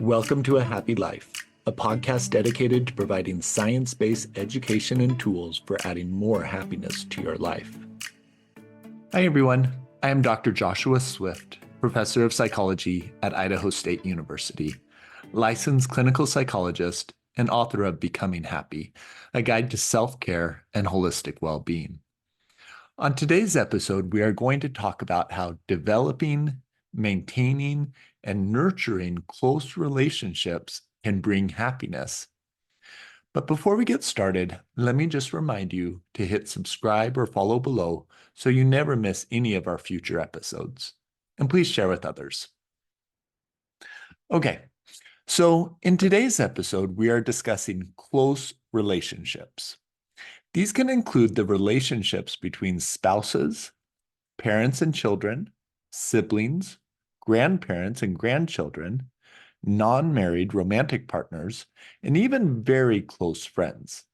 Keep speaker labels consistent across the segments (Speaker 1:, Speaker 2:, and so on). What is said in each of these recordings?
Speaker 1: Welcome to A Happy Life, a podcast dedicated to providing science-based education and tools for adding more happiness to your life. Hi, everyone. I am Dr. Joshua Swift, professor of psychology at Idaho State University, licensed clinical psychologist, and author of Becoming Happy, a guide to self-care and holistic well-being. On today's episode, we are going to talk about how developing, maintaining, and nurturing close relationships can bring happiness. But before we get started, let me just remind you to hit subscribe or follow below so you never miss any of our future episodes. And please share with others. Okay, so in today's episode, we are discussing close relationships. These can include the relationships between spouses, parents and children, siblings, grandparents and grandchildren, non-married romantic partners, and even very close friends.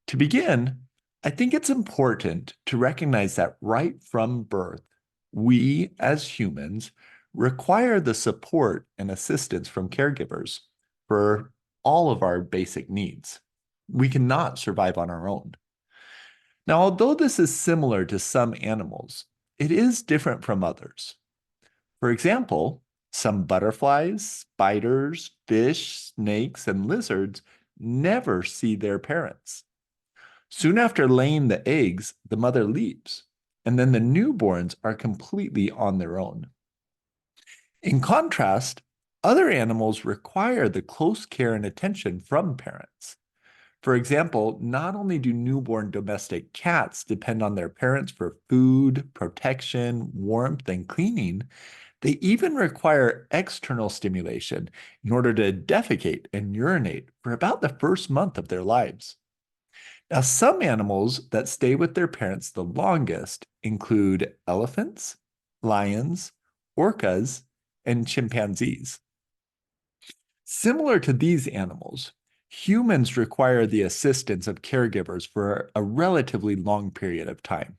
Speaker 1: To begin, I think it's important to recognize that right from birth, we as humans require the support and assistance from caregivers for all of our basic needs. We cannot survive on our own. Now, although this is similar to some animals, it is different from others. For example, some butterflies, spiders, fish, snakes, and lizards never see their parents. Soon after laying the eggs, the mother leaves, and then the newborns are completely on their own. In contrast, other animals require the close care and attention from parents. For example, not only do newborn domestic cats depend on their parents for food, protection, warmth, and cleaning, they even require external stimulation in order to defecate and urinate for about the first month of their lives. Now, some animals that stay with their parents the longest include elephants, lions, orcas, and chimpanzees. Similar to these animals, humans require the assistance of caregivers for a relatively long period of time.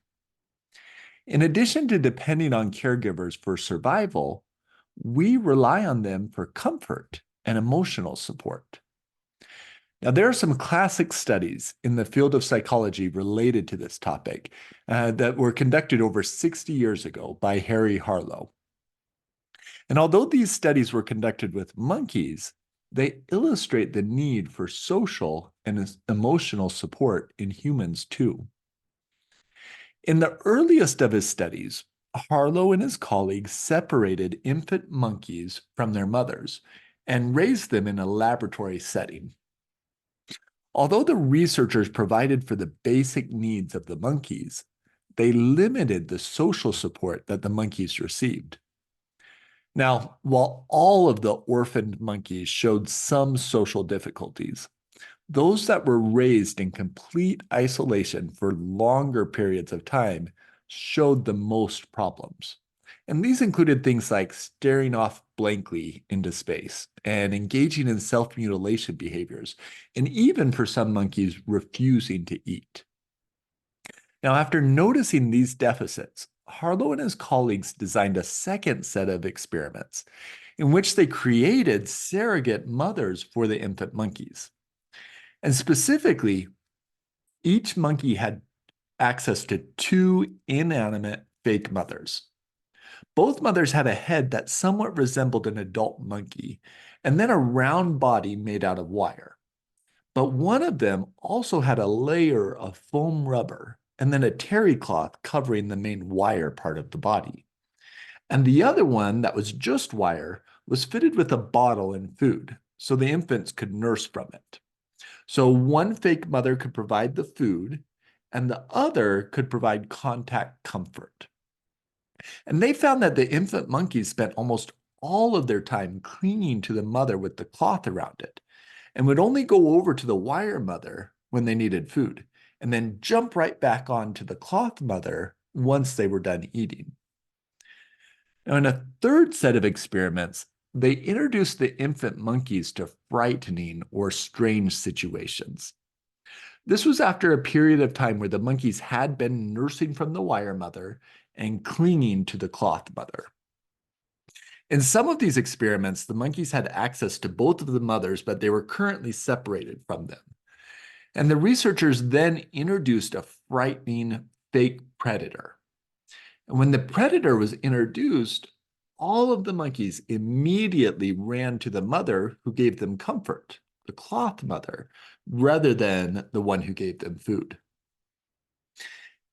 Speaker 1: In addition to depending on caregivers for survival, we rely on them for comfort and emotional support. Now, there are some classic studies in the field of psychology related to this topic that were conducted over 60 years ago by Harry Harlow. And although these studies were conducted with monkeys, they illustrate the need for social and emotional support in humans too. In the earliest of his studies, Harlow and his colleagues separated infant monkeys from their mothers and raised them in a laboratory setting. Although the researchers provided for the basic needs of the monkeys, they limited the social support that the monkeys received. Now, while all of the orphaned monkeys showed some social difficulties, those that were raised in complete isolation for longer periods of time showed the most problems. And these included things like staring off blankly into space and engaging in self-mutilation behaviors, and even for some monkeys, refusing to eat. Now, after noticing these deficits, Harlow and his colleagues designed a second set of experiments in which they created surrogate mothers for the infant monkeys. And specifically, each monkey had access to two inanimate fake mothers. Both mothers had a head that somewhat resembled an adult monkey, and then a round body made out of wire. But one of them also had a layer of foam rubber, and then a terry cloth covering the main wire part of the body. And the other one that was just wire was fitted with a bottle and food, so the infants could nurse from it. So one fake mother could provide the food, and the other could provide contact comfort. And they found that the infant monkeys spent almost all of their time clinging to the mother with the cloth around it, and would only go over to the wire mother when they needed food, and then jump right back onto the cloth mother once they were done eating. Now, in a third set of experiments, they introduced the infant monkeys to frightening or strange situations. This was after a period of time where the monkeys had been nursing from the wire mother and clinging to the cloth mother. In some of these experiments, the monkeys had access to both of the mothers, but they were currently separated from them. And the researchers then introduced a frightening fake predator. And when the predator was introduced, all of the monkeys immediately ran to the mother who gave them comfort, the cloth mother, rather than the one who gave them food.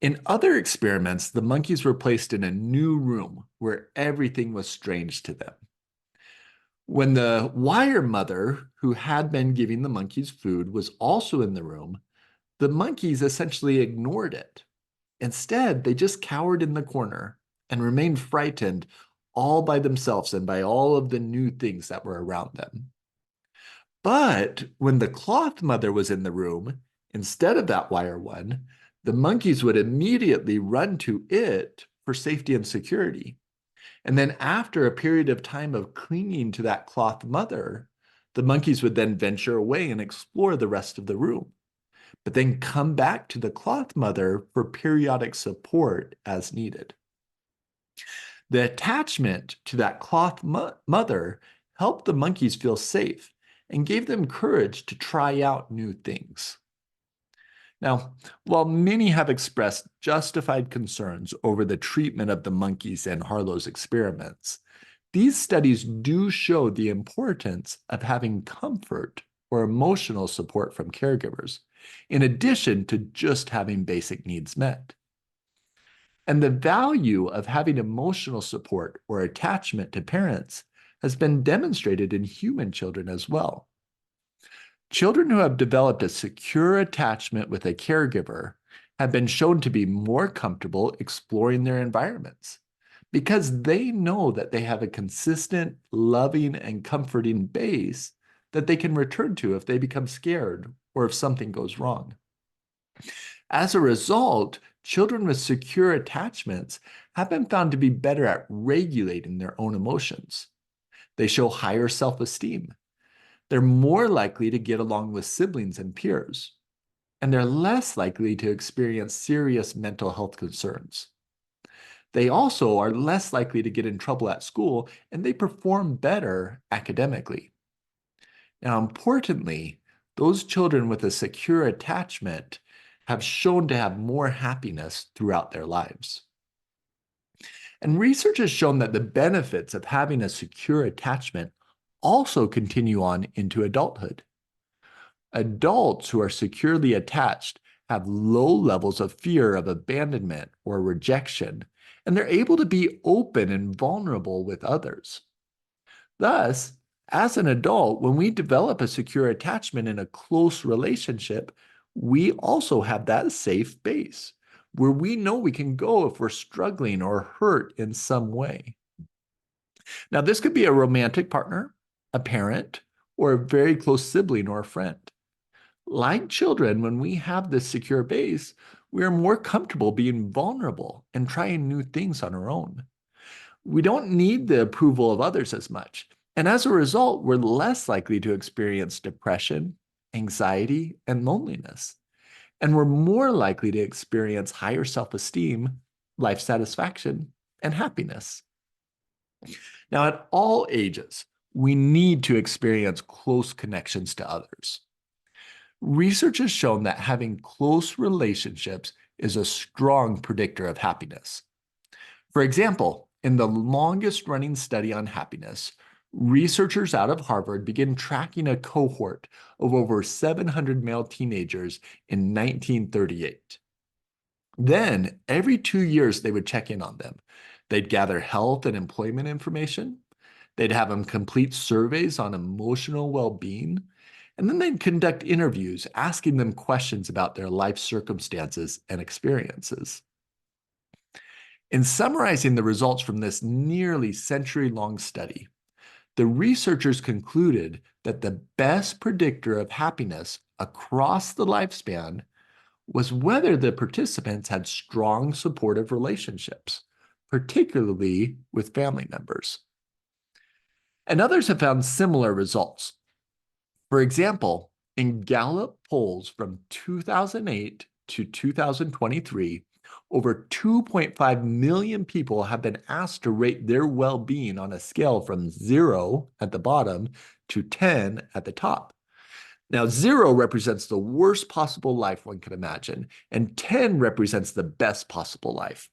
Speaker 1: In other experiments, the monkeys were placed in a new room where everything was strange to them. When the wire mother who had been giving the monkeys food was also in the room, the monkeys essentially ignored it. Instead, they just cowered in the corner and remained frightened all by themselves and by all of the new things that were around them. But when the cloth mother was in the room, instead of that wire one, the monkeys would immediately run to it for safety and security. And then after a period of time of clinging to that cloth mother, the monkeys would then venture away and explore the rest of the room, but then come back to the cloth mother for periodic support as needed. The attachment to that cloth mother helped the monkeys feel safe and gave them courage to try out new things. Now, while many have expressed justified concerns over the treatment of the monkeys in Harlow's experiments, these studies do show the importance of having comfort or emotional support from caregivers, in addition to just having basic needs met. And the value of having emotional support or attachment to parents has been demonstrated in human children as well. Children who have developed a secure attachment with a caregiver have been shown to be more comfortable exploring their environments because they know that they have a consistent, loving, and comforting base that they can return to if they become scared or if something goes wrong. As a result, children with secure attachments have been found to be better at regulating their own emotions. They show higher self-esteem. They're more likely to get along with siblings and peers, and they're less likely to experience serious mental health concerns. They also are less likely to get in trouble at school, and they perform better academically. Now, importantly, those children with a secure attachment have shown to have more happiness throughout their lives. And research has shown that the benefits of having a secure attachment also continue on into adulthood. Adults who are securely attached have low levels of fear of abandonment or rejection, and they're able to be open and vulnerable with others. Thus, as an adult, when we develop a secure attachment in a close relationship, we also have that safe base where we know we can go if we're struggling or hurt in some way. Now, this could be a romantic partner, a parent, or a very close sibling or a friend. Like children, when we have this secure base, we are more comfortable being vulnerable and trying new things on our own. We don't need the approval of others as much. And as a result, we're less likely to experience depression, anxiety, and loneliness. And we're more likely to experience higher self-esteem, life satisfaction, and happiness. Now, at all ages, we need to experience close connections to others. Research has shown that having close relationships is a strong predictor of happiness. For example, in the longest running study on happiness, researchers out of Harvard began tracking a cohort of over 700 male teenagers in 1938. Then, every 2 years, they would check in on them. They'd gather health and employment information. They'd have them complete surveys on emotional well-being. And then they'd conduct interviews, asking them questions about their life circumstances and experiences. In summarizing the results from this nearly century-long study, the researchers concluded that the best predictor of happiness across the lifespan was whether the participants had strong supportive relationships, particularly with family members. And others have found similar results. For example, in Gallup polls from 2008 to 2023, Over 2.5 million people have been asked to rate their well-being on a scale from 0 at the bottom to 10 at the top. Now, 0 represents the worst possible life one could imagine, and 10 represents the best possible life.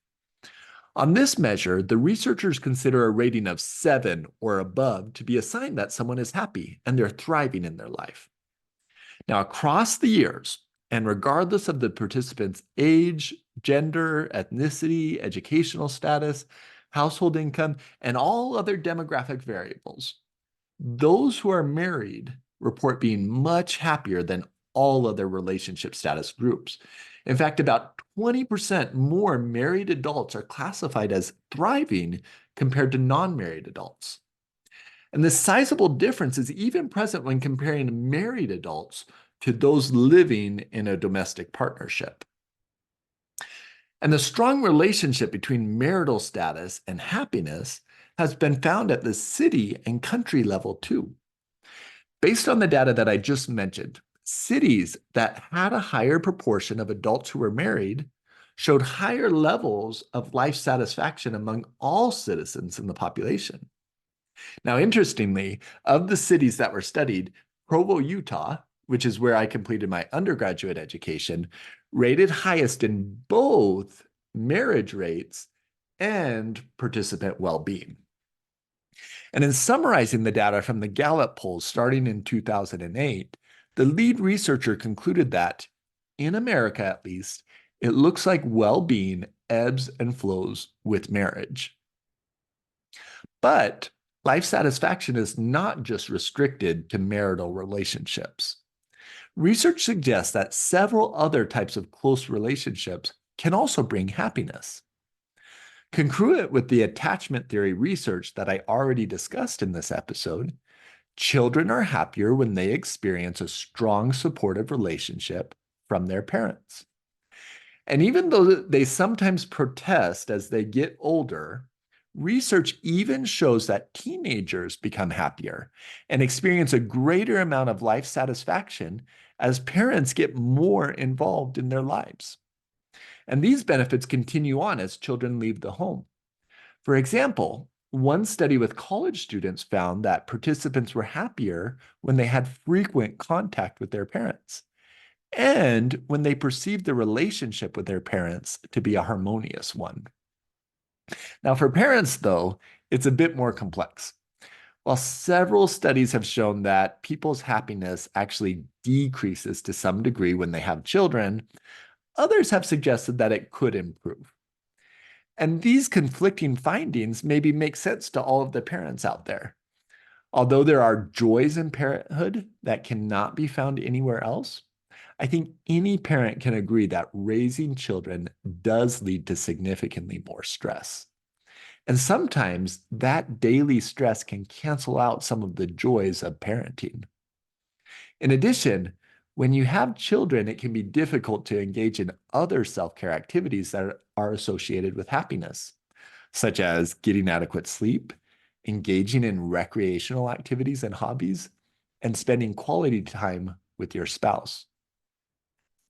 Speaker 1: On this measure, the researchers consider a rating of 7 or above to be a sign that someone is happy and they're thriving in their life. Now, across the years, and regardless of the participants' age, gender, ethnicity, educational status, household income, and all other demographic variables, those who are married report being much happier than all other relationship status groups. In fact, about 20% more married adults are classified as thriving compared to non-married adults. And this sizable difference is even present when comparing married adults to those living in a domestic partnership. And the strong relationship between marital status and happiness has been found at the city and country level too. Based on the data that I just mentioned, cities that had a higher proportion of adults who were married showed higher levels of life satisfaction among all citizens in the population. Now, interestingly, of the cities that were studied, Provo, Utah, which is where I completed my undergraduate education, rated highest in both marriage rates and participant well-being. And in summarizing the data from the Gallup polls starting in 2008, the lead researcher concluded that, in America at least, it looks like well-being ebbs and flows with marriage. But life satisfaction is not just restricted to marital relationships. Research suggests that several other types of close relationships can also bring happiness. Congruent with the attachment theory research that I already discussed in this episode, children are happier when they experience a strong supportive relationship from their parents. And even though they sometimes protest as they get older, research even shows that teenagers become happier and experience a greater amount of life satisfaction as parents get more involved in their lives. And these benefits continue on as children leave the home. For example, one study with college students found that participants were happier when they had frequent contact with their parents and when they perceived the relationship with their parents to be a harmonious one. Now, for parents, though, it's a bit more complex. While several studies have shown that people's happiness actually decreases to some degree when they have children, others have suggested that it could improve. And these conflicting findings maybe make sense to all of the parents out there. Although there are joys in parenthood that cannot be found anywhere else, I think any parent can agree that raising children does lead to significantly more stress. And sometimes that daily stress can cancel out some of the joys of parenting. In addition, when you have children, it can be difficult to engage in other self-care activities that are associated with happiness, such as getting adequate sleep, engaging in recreational activities and hobbies, and spending quality time with your spouse.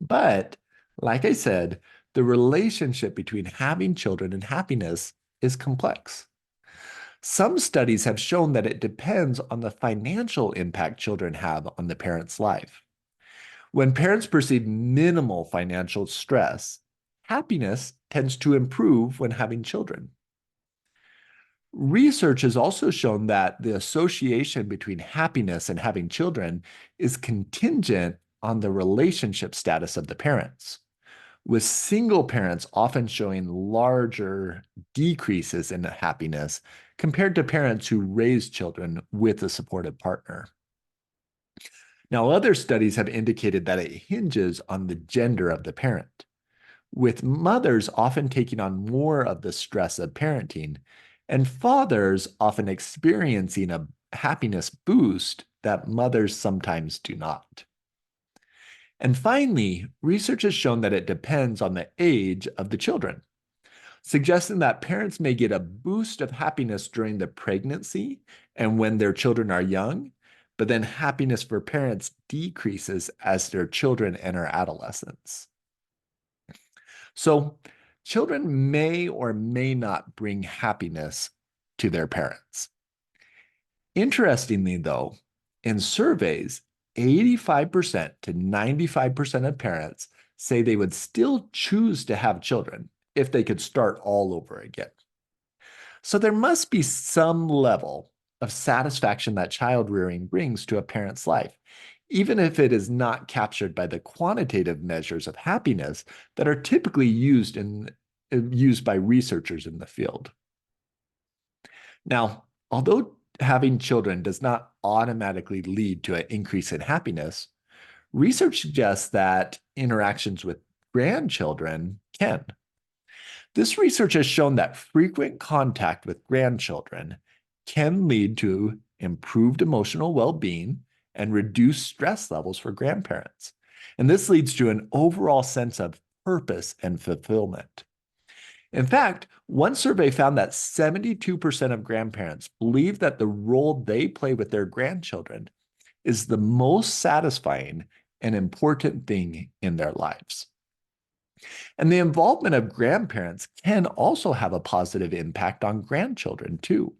Speaker 1: But, like I said, the relationship between having children and happiness is complex. Some studies have shown that it depends on the financial impact children have on the parent's life. When parents perceive minimal financial stress, happiness tends to improve when having children. Research has also shown that the association between happiness and having children is contingent on the relationship status of the parents, with single parents often showing larger decreases in happiness compared to parents who raise children with a supportive partner. Now, other studies have indicated that it hinges on the gender of the parent, with mothers often taking on more of the stress of parenting, and fathers often experiencing a happiness boost that mothers sometimes do not. And finally, research has shown that it depends on the age of the children, suggesting that parents may get a boost of happiness during the pregnancy and when their children are young, but then happiness for parents decreases as their children enter adolescence. So, children may or may not bring happiness to their parents. Interestingly, though, in surveys, 85% to 95% of parents say they would still choose to have children if they could start all over again. So there must be some level of satisfaction that child rearing brings to a parent's life, even if it is not captured by the quantitative measures of happiness that are typically used by researchers in the field. Now, although having children does not automatically lead to an increase in happiness, research suggests that interactions with grandchildren can. This research has shown that frequent contact with grandchildren can lead to improved emotional well-being and reduced stress levels for grandparents. And this leads to an overall sense of purpose and fulfillment. In fact, one survey found that 72% of grandparents believe that the role they play with their grandchildren is the most satisfying and important thing in their lives. And the involvement of grandparents can also have a positive impact on grandchildren, too.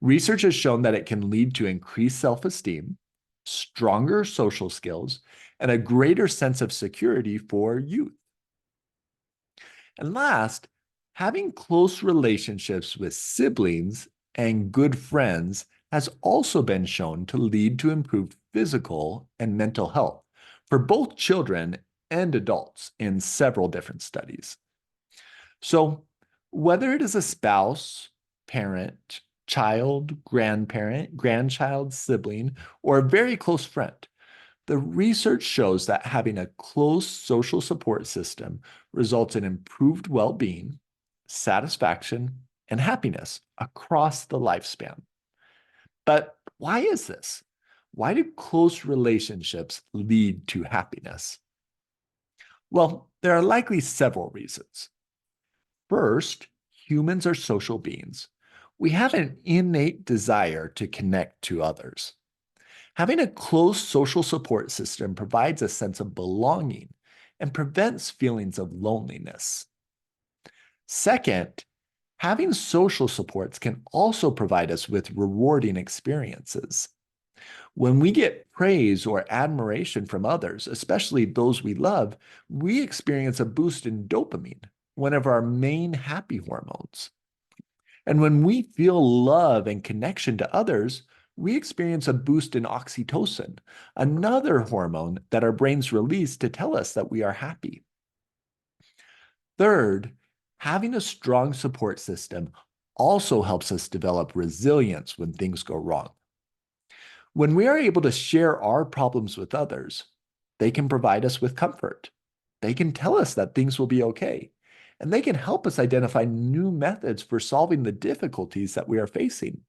Speaker 1: Research has shown that it can lead to increased self-esteem, stronger social skills, and a greater sense of security for youth. And last, having close relationships with siblings and good friends has also been shown to lead to improved physical and mental health for both children and adults in several different studies. So, whether it is a spouse, parent, child, grandparent, grandchild, sibling, or a very close friend, the research shows that having a close social support system results in improved well-being, satisfaction, and happiness across the lifespan. But why is this? Why do close relationships lead to happiness? Well, there are likely several reasons. First, humans are social beings. We have an innate desire to connect to others. Having a close social support system provides a sense of belonging and prevents feelings of loneliness. Second, having social supports can also provide us with rewarding experiences. When we get praise or admiration from others, especially those we love, we experience a boost in dopamine, one of our main happy hormones. And when we feel love and connection to others, we experience a boost in oxytocin, another hormone that our brains release to tell us that we are happy. Third, having a strong support system also helps us develop resilience when things go wrong. When we are able to share our problems with others, they can provide us with comfort. They can tell us that things will be okay, and they can help us identify new methods for solving the difficulties that we are facing.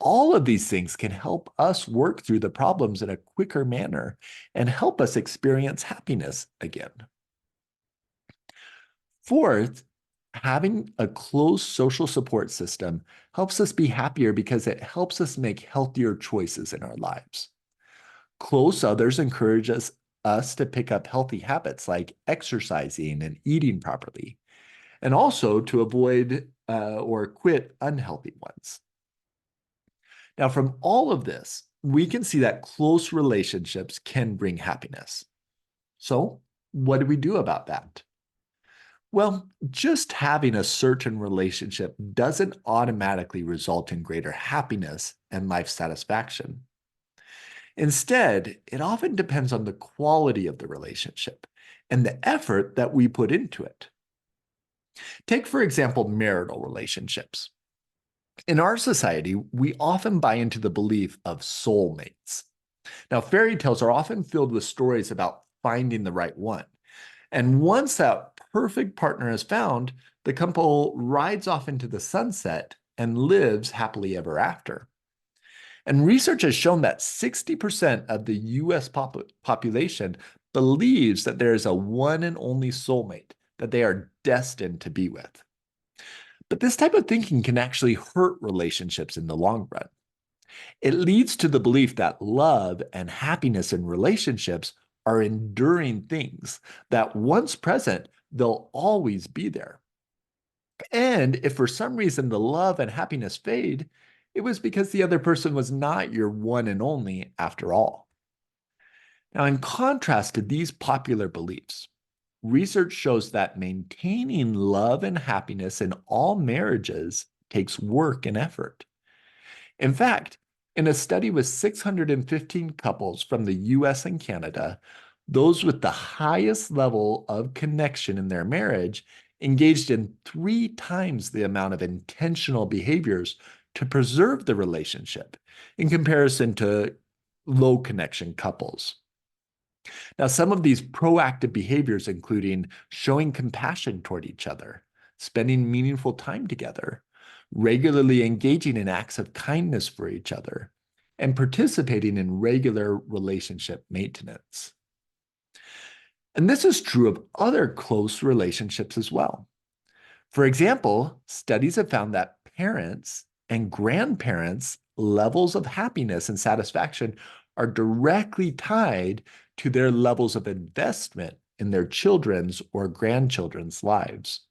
Speaker 1: All of these things can help us work through the problems in a quicker manner and help us experience happiness again. Fourth, having a close social support system helps us be happier because it helps us make healthier choices in our lives. Close others encourage us to pick up healthy habits like exercising and eating properly, and also to avoid or quit unhealthy ones. Now, from all of this, we can see that close relationships can bring happiness. So, what do we do about that? Well, just having a certain relationship doesn't automatically result in greater happiness and life satisfaction. Instead, it often depends on the quality of the relationship and the effort that we put into it. Take, for example, marital relationships. In our society, we often buy into the belief of soulmates. Now, fairy tales are often filled with stories about finding the right one. And once that perfect partner is found, the couple rides off into the sunset and lives happily ever after. And research has shown that 60% of the US population believes that there is a one and only soulmate that they are destined to be with. But this type of thinking can actually hurt relationships in the long run. It leads to the belief that love and happiness in relationships are enduring things that once present they'll always be there. And if for some reason the love and happiness fade, it was because the other person was not your one and only after all. Now, in contrast to these popular beliefs, research shows that maintaining love and happiness in all marriages takes work and effort. In fact, in a study with 615 couples from the US and Canada, those with the highest level of connection in their marriage engaged in 3 times the amount of intentional behaviors to preserve the relationship in comparison to low connection couples. Now, some of these proactive behaviors, including showing compassion toward each other, spending meaningful time together, regularly engaging in acts of kindness for each other, and participating in regular relationship maintenance. And this is true of other close relationships as well. For example, studies have found that parents and grandparents' levels of happiness and satisfaction are directly tied to their levels of investment in their children's or grandchildren's lives.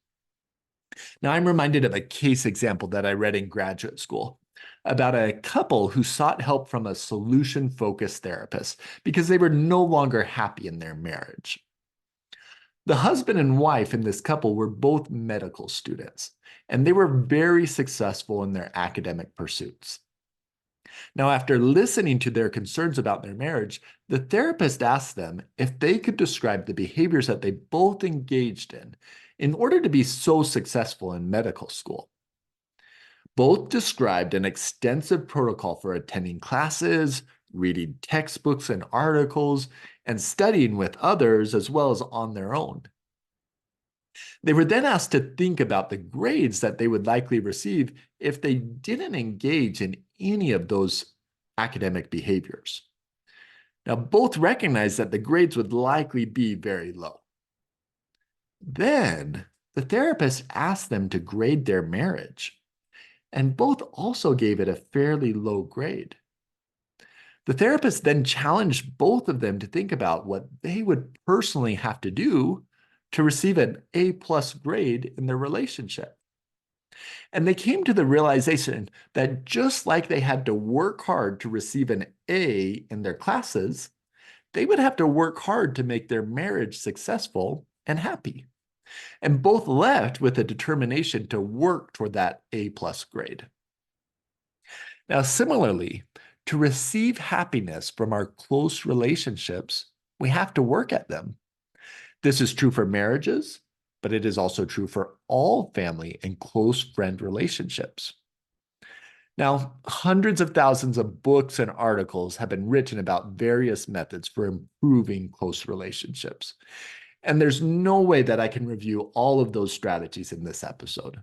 Speaker 1: Now, I'm reminded of a case example that I read in graduate school about a couple who sought help from a solution-focused therapist because they were no longer happy in their marriage. The husband and wife in this couple were both medical students, and they were very successful in their academic pursuits. Now, after listening to their concerns about their marriage, the therapist asked them if they could describe the behaviors that they both engaged in order to be so successful in medical school. Both described an extensive protocol for attending classes, reading textbooks and articles, and studying with others as well as on their own. They were then asked to think about the grades that they would likely receive if they didn't engage in any of those academic behaviors. Now, both recognized that the grades would likely be very low. Then, the therapist asked them to grade their marriage, and both also gave it a fairly low grade. The therapist then challenged both of them to think about what they would personally have to do to receive an A+ grade in their relationship. And they came to the realization that just like they had to work hard to receive an A in their classes, they would have to work hard to make their marriage successful and happy. And both left with a determination to work toward that A+ grade. Now, similarly, to receive happiness from our close relationships, we have to work at them. This is true for marriages, but it is also true for all family and close friend relationships. Now, hundreds of thousands of books and articles have been written about various methods for improving close relationships. And there's no way that I can review all of those strategies in this episode.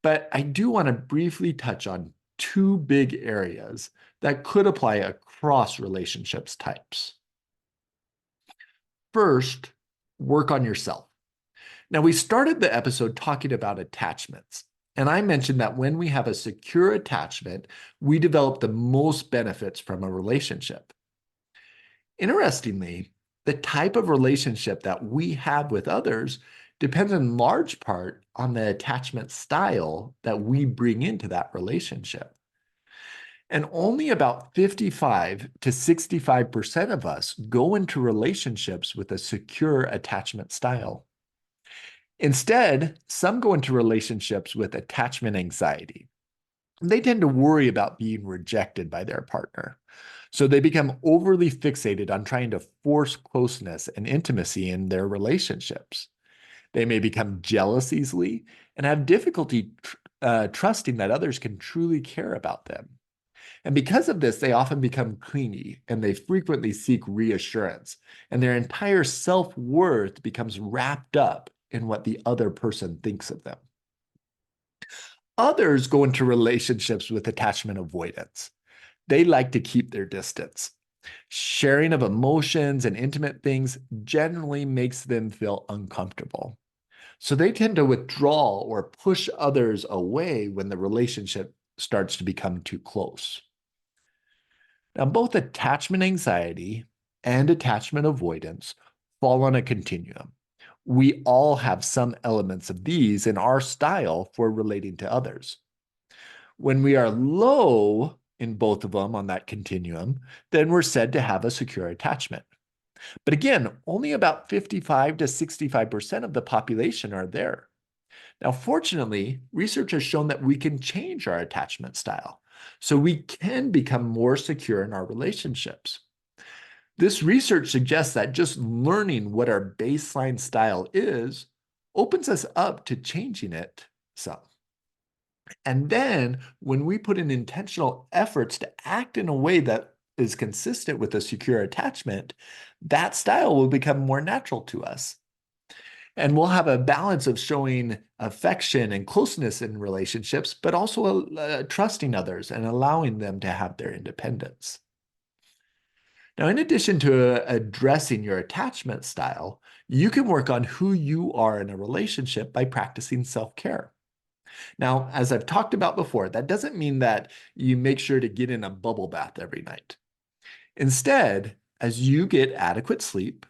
Speaker 1: But I do want to briefly touch on 2 big areas that could apply across relationships types. First, work on yourself. Now, we started the episode talking about attachments, and I mentioned that when we have a secure attachment, we develop the most benefits from a relationship. Interestingly, the type of relationship that we have with others depends in large part on the attachment style that we bring into that relationship. And only about 55 to 65% of us go into relationships with a secure attachment style. Instead, some go into relationships with attachment anxiety. They tend to worry about being rejected by their partner. So they become overly fixated on trying to force closeness and intimacy in their relationships. They may become jealous easily and have difficulty trusting that others can truly care about them. And because of this, they often become clingy and they frequently seek reassurance, and their entire self-worth becomes wrapped up in what the other person thinks of them. Others go into relationships with attachment avoidance. They like to keep their distance. Sharing of emotions and intimate things generally makes them feel uncomfortable. So they tend to withdraw or push others away when the relationship starts to become too close. Now, both attachment anxiety and attachment avoidance fall on a continuum, We all have some elements of these in our style for relating to others. When we are low in both of them on that continuum, then we're said to have a secure attachment. But again, only about 55 to 65% of the population are there. Now, fortunately, research has shown that we can change our attachment style, so we can become more secure in our relationships. This research suggests that just learning what our baseline style is opens us up to changing it some. And then when we put in intentional efforts to act in a way that is consistent with a secure attachment, that style will become more natural to us. And we'll have a balance of showing affection and closeness in relationships, but also trusting others and allowing them to have their independence. Now, in addition to addressing your attachment style, you can work on who you are in a relationship by practicing self-care. Now, as I've talked about before, that doesn't mean that you make sure to get in a bubble bath every night. Instead, as you get adequate sleep,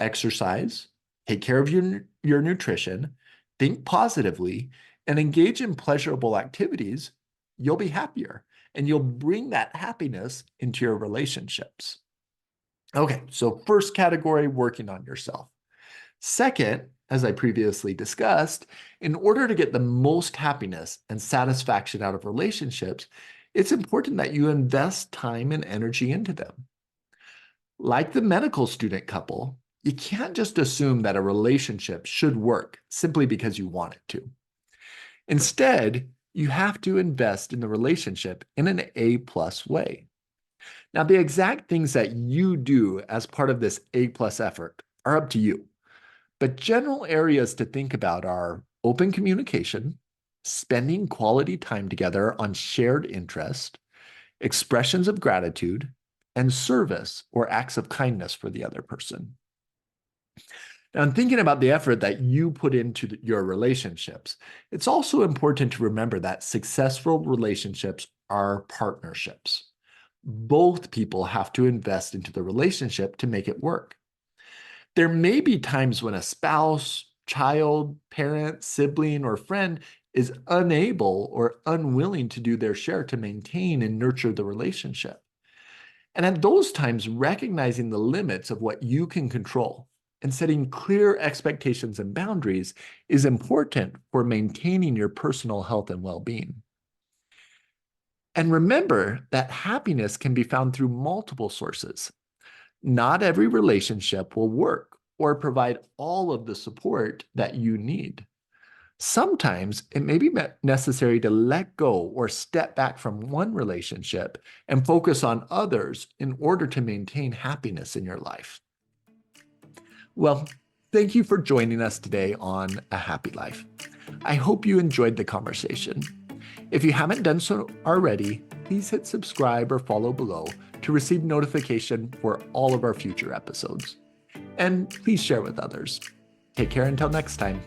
Speaker 1: exercise, take care of your nutrition, think positively, and engage in pleasurable activities, you'll be happier and you'll bring that happiness into your relationships. Okay, so first category, working on yourself. Second, as I previously discussed, in order to get the most happiness and satisfaction out of relationships, it's important that you invest time and energy into them. Like the medical student couple, you can't just assume that a relationship should work simply because you want it to. Instead, you have to invest in the relationship in an A+ way. Now, the exact things that you do as part of this A+ effort are up to you. But general areas to think about are open communication, spending quality time together on shared interest, expressions of gratitude, and service or acts of kindness for the other person. Now, in thinking about the effort that you put into your relationships, it's also important to remember that successful relationships are partnerships. Both people have to invest into the relationship to make it work. There may be times when a spouse, child, parent, sibling, or friend is unable or unwilling to do their share to maintain and nurture the relationship. And at those times, recognizing the limits of what you can control and setting clear expectations and boundaries is important for maintaining your personal health and well-being. And remember that happiness can be found through multiple sources. Not every relationship will work or provide all of the support that you need. Sometimes it may be necessary to let go or step back from one relationship and focus on others in order to maintain happiness in your life. Well, thank you for joining us today on A Happy Life. I hope you enjoyed the conversation. If you haven't done so already, please hit subscribe or follow below to receive notification for all of our future episodes. And please share with others. Take care until next time.